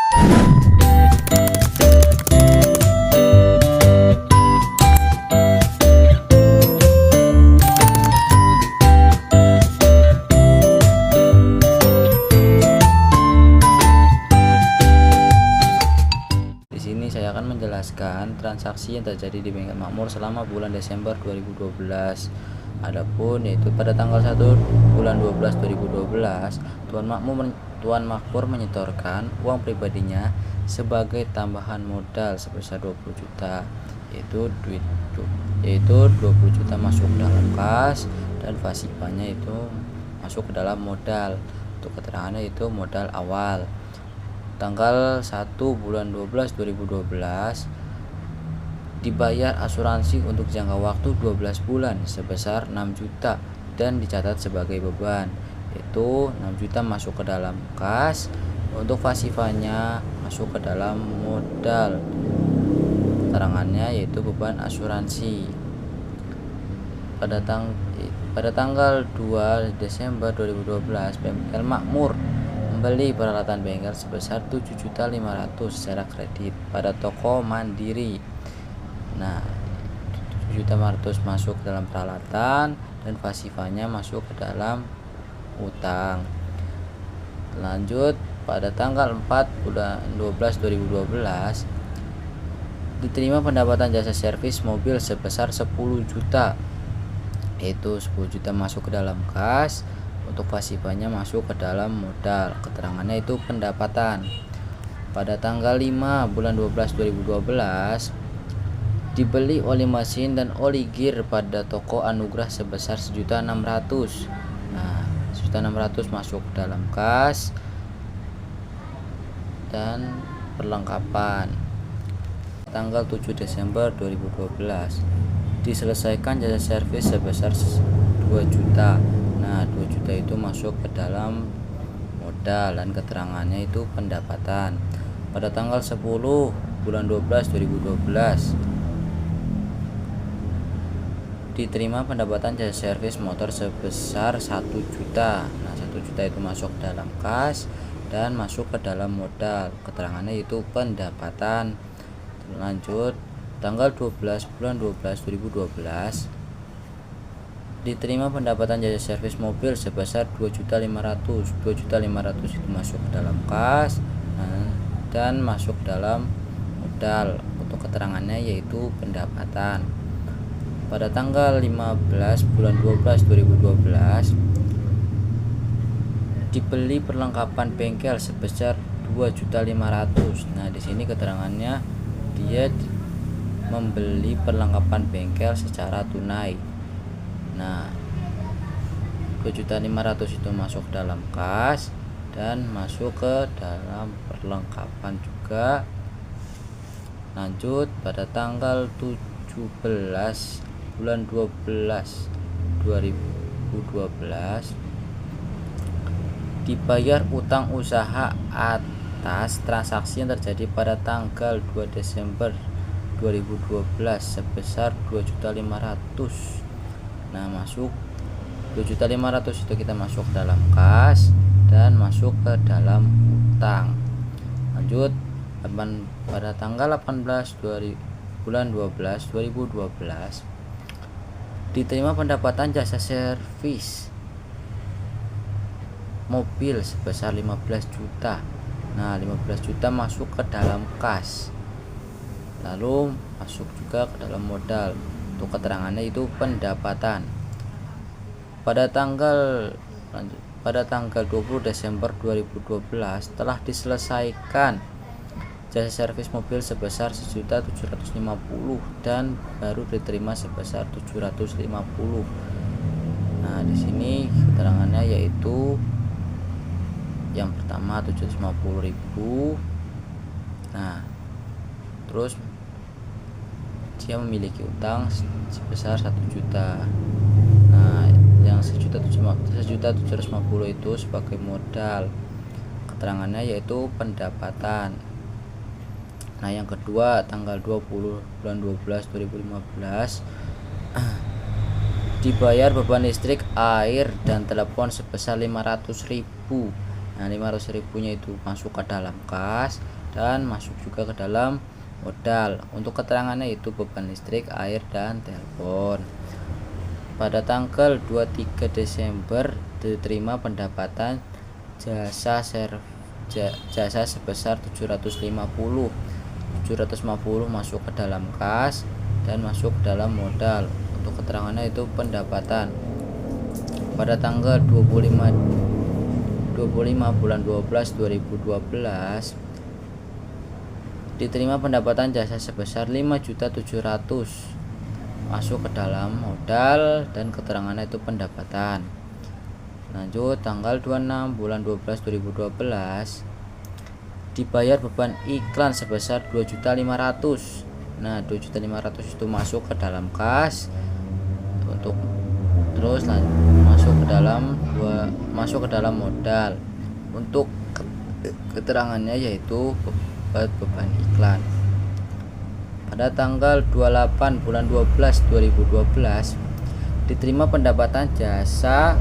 Saya akan menjelaskan transaksi yang terjadi di Bengkel Makmur selama bulan Desember 2012. Adapun yaitu pada tanggal 1 bulan 12 2012, Tuan Makmur menyetorkan uang pribadinya sebagai tambahan modal sebesar 20 juta, yaitu 20 juta masuk dalam kas dan pasifanya itu masuk ke dalam modal. Untuk keterangannya itu modal awal. Tanggal 1 bulan 12 2012 dibayar asuransi untuk jangka waktu 12 bulan sebesar 6 juta dan dicatat sebagai beban, yaitu 6 juta masuk ke dalam kas, untuk pasifanya masuk ke dalam modal. Keterangannya yaitu beban asuransi. Pada tanggal 2 Desember 2012 Bengkel Makmur membeli peralatan bengkel sebesar 7.500.000 secara kredit pada toko Mandiri. Nah, 7.500.000 masuk dalam peralatan dan pasifanya masuk ke dalam utang. Lanjut, pada tanggal 4 bulan 12 2012 diterima pendapatan jasa servis mobil sebesar 10 juta, yaitu 10 juta masuk ke dalam kas, untuk pasifanya masuk ke dalam modal. Keterangannya itu pendapatan. Pada tanggal 5 bulan 12 2012 dibeli oli mesin dan oli gear pada toko Anugrah sebesar 1.600.000. Nah, 1.600.000 masuk ke dalam kas dan perlengkapan. Tanggal 7 Desember 2012 diselesaikan jasa servis sebesar 2 juta. Nah, 2 juta itu masuk ke dalam modal dan keterangannya itu pendapatan. Pada tanggal 10 bulan 12 2012 diterima pendapatan jasa servis motor sebesar 1 juta. Nah, 1 juta itu masuk dalam kas dan masuk ke dalam modal. Keterangannya itu pendapatan. Lanjut, tanggal 12 bulan 12 2012 diterima pendapatan jasa servis mobil sebesar 2.500.000. 2.500.000 itu masuk ke dalam kas dan masuk dalam modal. Untuk keterangannya yaitu pendapatan. Pada tanggal 15 bulan 12 2012 dibeli perlengkapan bengkel sebesar 2.500.000. Nah, di sini keterangannya dia membeli perlengkapan bengkel secara tunai. Nah, 2.500.000 itu masuk dalam kas dan masuk ke dalam perlengkapan juga. Lanjut, pada tanggal 17 bulan 12 2012 dibayar utang usaha atas transaksi yang terjadi pada tanggal 2 Desember 2012 sebesar 2.500.000. Nah, masuk 2.500.000 itu kita masuk dalam kas dan masuk ke dalam utang. Lanjut, pada tanggal 18 bulan 12 2012 diterima pendapatan jasa servis mobil sebesar 15 juta. Nah, 15 juta masuk ke dalam kas, lalu masuk juga ke dalam modal. Untuk keterangannya itu pendapatan. Pada tanggal 20 Desember 2012 telah diselesaikan jasa servis mobil sebesar 1.750.000 dan baru diterima sebesar 750.000. Nah, di sini keterangannya yaitu yang pertama 750.000. Nah, terus dia memiliki utang sebesar 1 juta. Nah, yang 1.750.000 itu sebagai modal. Keterangannya yaitu pendapatan. Nah, yang kedua tanggal 20 bulan 12 2015 dibayar beban listrik, air dan telepon sebesar 500.000. Nah, 500.000-nya itu masuk ke dalam kas dan masuk juga ke dalam modal. Untuk keterangannya itu beban listrik, air, dan telepon. Pada tanggal 23 Desember diterima pendapatan jasa sebesar 750 masuk ke dalam kas dan masuk ke dalam modal. Untuk keterangannya itu pendapatan. Pada tanggal 25 bulan 12 2012 diterima pendapatan jasa sebesar 5.700.000 masuk ke dalam modal dan keterangannya itu pendapatan. Lanjut, tanggal 26 bulan 12 2012 dibayar beban iklan sebesar 2.500.000. Nah, 2.500.000 itu masuk ke dalam kas untuk terus masuk ke dalam modal. Untuk keterangannya yaitu beban iklan. Pada tanggal 28 bulan 12 2012 diterima pendapatan jasa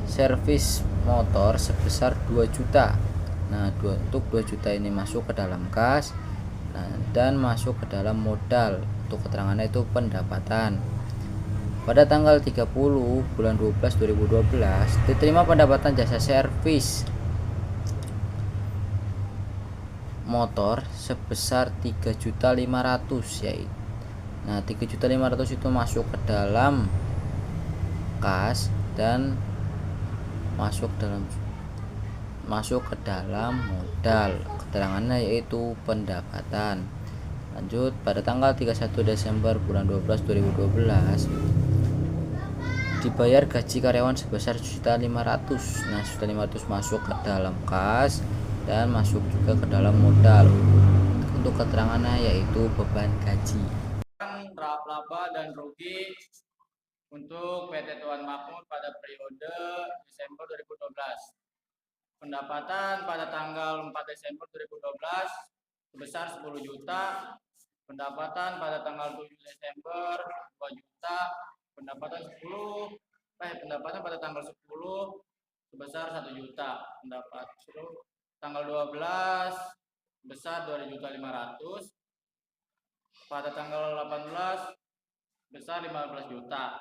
servis motor sebesar 2 juta. Nah, untuk 2 juta ini masuk ke dalam kas dan masuk ke dalam modal. Untuk keterangannya itu pendapatan. Pada tanggal 30 bulan 12 2012 diterima pendapatan jasa servis motor sebesar 3.500.000 yaitu. Nah, 3.500.000 itu masuk ke dalam kas dan masuk ke dalam modal. Keterangannya yaitu pendapatan. Lanjut, pada tanggal 31 Desember bulan 12 2012 dibayar gaji karyawan sebesar 1.500.000. Nah, 1.500.000 masuk ke dalam kas dan masuk juga ke dalam modal. Untuk keterangannya yaitu beban gaji. Laba dan rugi untuk PT Tuan Makmur pada periode Desember 2012. Pendapatan pada tanggal 4 Desember 2012 sebesar 10 juta. Pendapatan pada tanggal 7 Desember 2 juta. Pendapatan pada tanggal 10 sebesar 1 juta. Tanggal 12 sebesar 2.500.000. Pada tanggal 18 sebesar 15 juta.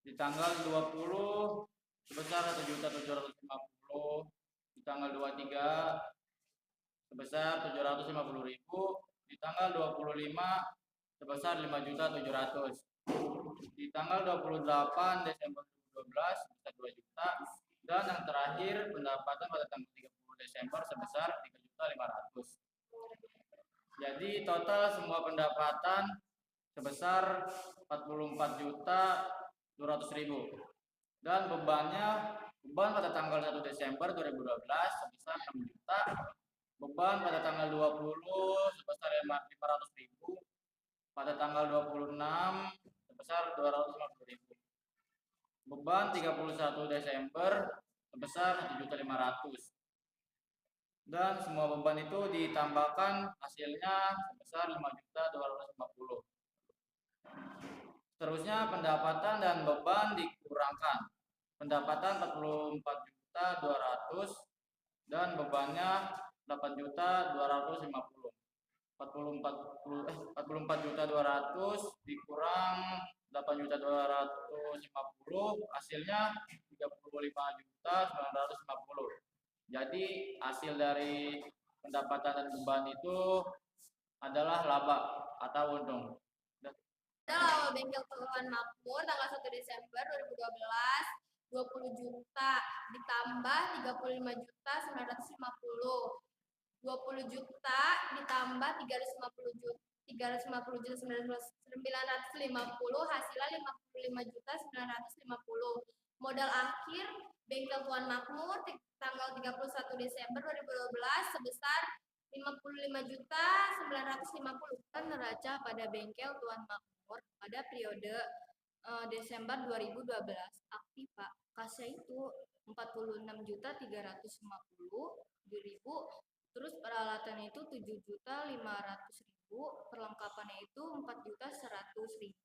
Di tanggal 20 sebesar 1.750.000. Di tanggal 23 sebesar 750.000. Di tanggal 25 sebesar 5.700.000. Di tanggal 28 Desember 2012 sebesar 2 juta. Dan yang terakhir pendapatan pada tanggal 30 Desember sebesar 3.500.000. Jadi total semua pendapatan sebesar 44.200.000. Dan beban pada tanggal 1 Desember 2012 sebesar 6 juta. Beban pada tanggal 20 sebesar 500.000. Pada tanggal 26 sebesar 250.000. Beban 31 Desember sebesar 1.500.000. Dan semua beban itu ditambahkan hasilnya sebesar 5.250.000. Seterusnya pendapatan dan beban dikurangkan. Pendapatan 44.200.000 dan bebannya 8.250.000. 44.200.000 dikurang 8.250.000 hasilnya 35.950.000. Jadi hasil dari pendapatan dan beban itu adalah laba atau untung. Laba bengkel Tuan Makmur tanggal 1 Desember 2012 20 juta ditambah 35.950. 20 juta ditambah 350 juta 950 hasilnya 55.950. Modal akhir bengkel Tuan Makmur tanggal 31 Desember 2012 sebesar 55.950. Neraca pada bengkel Tuan Makmur pada periode Desember 2012 aktif Pak. Kasnya itu 46.350.000. Terus peralatannya itu 7.500.000, perlengkapannya itu 4.100.000.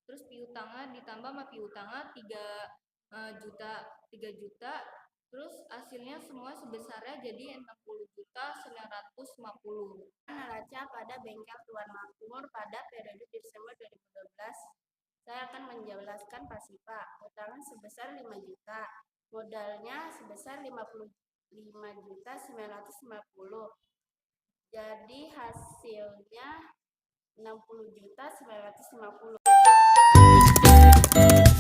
Terus piutangnya ditambah sama piutangnya 3 juta Terus hasilnya semua sebesarnya jadi 60.950. Neraca pada bengkel Tuan Makmur pada periode Desember 2012. Saya akan menjelaskan pasifa. Utangan sebesar 5 juta. Modalnya sebesar 55.950. Jadi hasilnya 60.950.